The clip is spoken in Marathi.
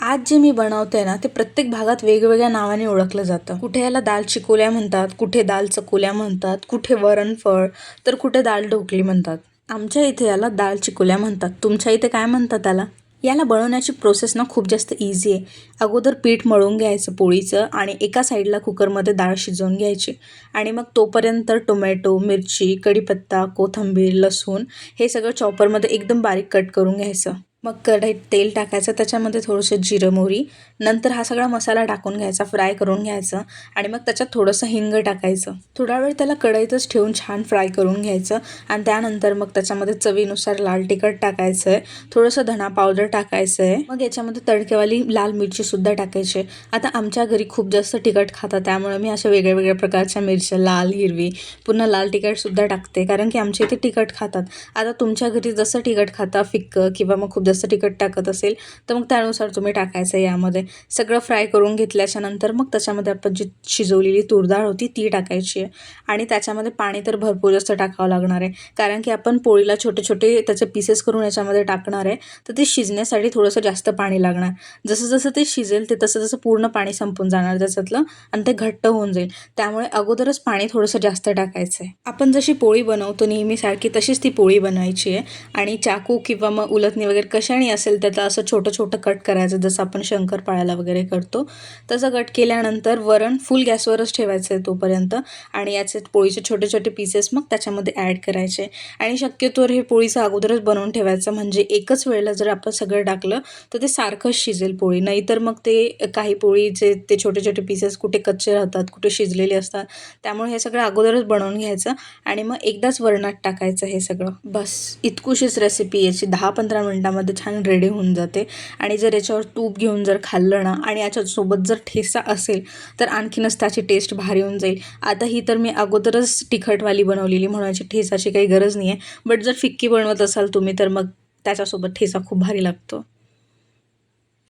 आज जे मी बनवते ना ते प्रत्येक भागात वेगवेगळ्या नावाने ओळखलं जातं. कुठे याला दाल चिकोल्या म्हणतात, कुठे दाल चकोल्या म्हणतात, कुठे वरणफळ, तर कुठे दाल ढोकली म्हणतात. आमच्या इथे याला दाल चिकोल्या म्हणतात. तुमच्या इथे काय म्हणतात त्याला? याला बनवण्याची प्रोसेस ना खूप जास्त इझी आहे. अगोदर पीठ मळून घ्यायचं पोळीचं आणि एका साईडला कुकरमध्ये डाळ शिजवून घ्यायची आणि मग तोपर्यंत टोमॅटो, मिरची, कढीपत्ता, कोथिंबीर, लसूण हे सगळं चॉपरमध्ये एकदम बारीक कट करून घ्यायचं. मग कढईत तेल टाकायचं, त्याच्यामध्ये थोडंसं जिरं मोहरी, नंतर हा सगळा मसाला टाकून घ्यायचा, फ्राय करून घ्यायचं आणि मग त्याच्यात थोडंसं हिंग टाकायचं. थोडा वेळ त्याला कढईतच ठेवून छान फ्राय करून घ्यायचं आणि त्यानंतर मग त्याच्यामध्ये चवीनुसार लाल तिखट टाकायचं आहे, थोडंसं धना पावडर टाकायचं आहे, मग याच्यामध्ये तडकेवाली लाल मिरचीसुद्धा टाकायची आहे. आता आमच्या घरी खूप जास्त तिखट खातात, त्यामुळे मी अशा वेगळ्या वेगळ्या प्रकारच्या मिरच्या, लाल, हिरवी, पुन्हा लाल तिखटसुद्धा टाकते, कारण की आमच्या इथे तिखट खातात. आता तुमच्या घरी जसं तिखट खाता, फिक्कं किंवा मग खूप जास्त तिखट टाकत असेल तर मग त्यानुसार तुम्ही टाकायचं. यामध्ये सगळं फ्राय करून घेतल्याच्या नंतर मग त्याच्यामध्ये आपण जी शिजवलेली तूर डाळ होती ती टाकायची आहे आणि त्याच्यामध्ये पाणी तर भरपूर जास्त टाकावं लागणार आहे, कारण की आपण पोळीला छोटे छोटे त्याचे पीसेस करून याच्यामध्ये टाकणार आहे, तर ते शिजण्यासाठी थोडंसं जास्त पाणी लागणार. जसं जसं ते शिजेल ते तसं तसं पूर्ण पाणी संपून जाणार त्याच्यातलं आणि ते घट्ट होऊन जाईल. त्यामुळे अगोदरच पाणी थोडंसं जास्त टाकायचं आहे. आपण जशी पोळी बनवतो नेहमीसारखी तशीच ती पोळी बनवायची आहे आणि चाकू किंवा मग उलथणी वगैरे कशाने असेल त्याला असं छोटं छोटं कट करायचं, जसं आपण शंकरपाळ्याला वगैरे करतो तसं कट केल्यानंतर वरण फुल गॅसवरच ठेवायचं आहे तोपर्यंत आणि याचे पोळीचे छोटे छोटे पीसेस मग त्याच्यामध्ये ॲड करायचे आणि शक्यतोवर हे पोळीचं अगोदरच बनवून ठेवायचं, म्हणजे एकच वेळेला जर आपण सगळं टाकलं तर ते सारखंच शिजेल पोळी, नाहीतर मग ते काही पोळीचे ते छोटे छोटे पीसेस कुठे कच्चे राहतात, कुठे शिजलेले असतात. त्यामुळे हे सगळं अगोदरच बनवून घ्यायचं आणि मग एकदाच वरणात टाकायचं हे सगळं. बस इतकुशीच रेसिपी याची 10-15 मिनटामध्ये छान रेडी होऊन जाते आणि जर याच्यावर तूप घेऊन जर खाल्लं ना आणि याच्यासोबत जर ठेचा असेल तर आणखीनच त्याची टेस्ट भारी होऊन जाईल. आता ही तर मी अगोदरच तिखटवाली बनवलेली, म्हणायची ठेचाची काही गरज नाही आहे, बट जर फिक्की बनवत असाल तुम्ही तर मग त्याच्यासोबत ठेचा खूप भारी लागतो.